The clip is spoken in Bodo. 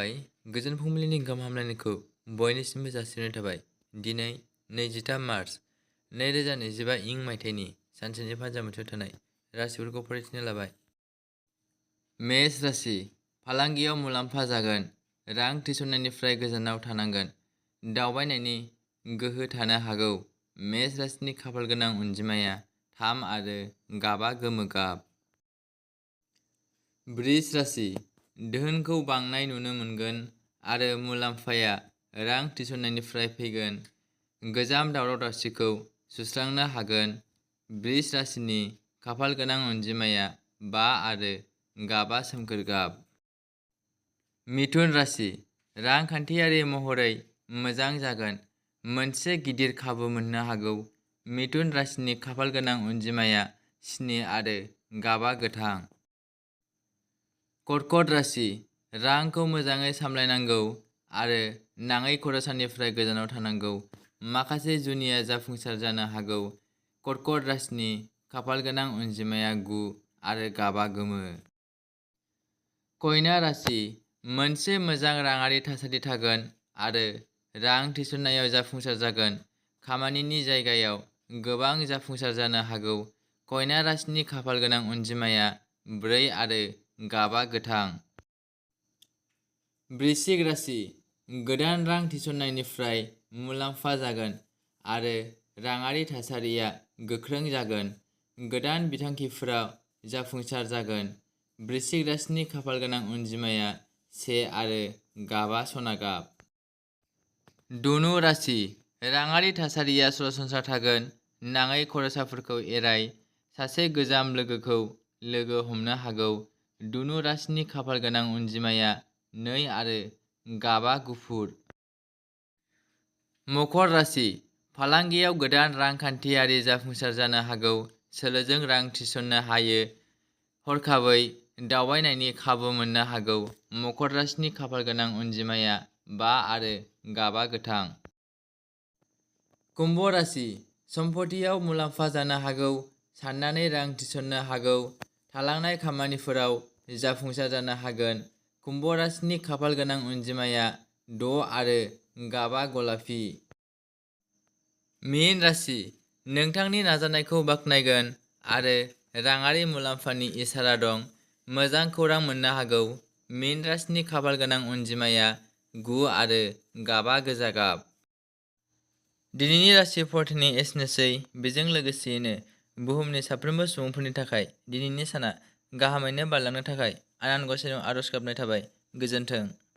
खुलुमबाय गोजोन फुंबिलिनि गाहाम हामलायनायखौ बयनिसिमबो जासिहरनाय थाबाय। दिनै 23 मार्च 2025 इं मायथाइनि सानसेनि फाजामुथियाव थानाय राशिफोरखौ फरायथिनो लाबाय। मेष राशि फालांगियाव मुलाम्फा जागोन। रां थिसननायनिफ्राय गोजानाव थानांगोन। दावबायनायनि गोहो थानो हागौ। मेष राशिनि खाफाल गोनां अनजिमाया 3 आरो गाबा गोमो गाब। वृष राशि धोनखौ बांनाय नुनो मोनगोन आरो मुलाम्फाया रां थिसननायनिफ्राय फैगोन। गोजाम दावराव दावसिखौ सुस्रांनो हागोन। वृष राशिनि खाफाल गोनां अनजिमाया 5 आरो गाबा सोमखोर गाब। मिथुन राशि रांखान्थियारि महरै मोजां जागोन। मोनसे गिदिर खाबु मोननो हागौ। मिथुन राशिनि खाफाल गोनां अनजिमाया 7 आरो गाबा गोथां। कर्कट राशि रांखौ मोजाङै सामलायनांगौ आरो नाङै खरसानिफ्राय गोजानाव थानांगौ। माखासे जुनिया जाफुंसार जानो हागौ। कर्कट राशिनि खाफाल गोनां अनजिमाया 9 आरो गाबा गोमो। कन्या राशि मोनसे मोजां राङारि थासारि थागोन आरो रां थिसननायाव जाफुंसार जागोन। खामानिनि जायगायाव गोबां जाफुंसार जानो हागौ। कन्या राशिनि खाफाल गोनां अनजिमाया 4 आरो गाबा गोथां। वृश्चिक राशि गोदान रां थिसननायनिफ्राय मुलाम्फा जागोन आरो राङारि थासारिया गोख्रों जागोन। गोदान बिथांखिफोराव जाफुंसार जागोन। वृश्चिक राशिनि खाफाल गोनां अनजिमाया 1 आरो गाबा सना गाब। धनु राशि राङारि थासारिया सरासनस्रा थागोन। नाङै खरसाफोरखौ एराय। सासे गोजाम लोगोखौ लोगो हमनो हागौ। धनु राशिनि खाफाल गोनां अनजिमाया 2 आरो गाबा गुफुर। मकर राशि फालांगियाव गोदान रांखान्थियारि जाफुंसार जानो हागौ। सोलोजों रां थिसननो हायो। हरखाबै दावबायनायनि खाबु मोननो हागौ। मकर राशिनि खाफाल गोनां अनजिमाया 5 आरो गाबा गोथां। कुम्भ राशि सम्पथियाव मुलाम्फा जानो हागौ। साननानै रां थिसननो हागौ। थालांनाय खामानिफोराव जाफुंसार जानो हागोन। कुम्भ राशिनि खाफाल गोनां अनजिमाया 6 आरो गाबा गलाफि। मीन राशि नोंथांनि नाजानायखौ बाख्नायगोन आरो राङारि मुलाम्फानि इसारा दं। मोजां खौरां मोननो हागौ। मीन राशिनि खाफाल गोनां अनजिमाया 9 आरो गाबा गोजा गाब। दिनैनि राशि फरायनाया एसेनोसै। बेजों लोगोसेयैनो बुहुमनि साफ्रोमबो सुबुंफोरनि थाखाय दिनैनि साना गाहामैनो बारलांनो थाखाय आनान गसाइनाव आरज गाबनाय थाबाय। गोजोन्थों।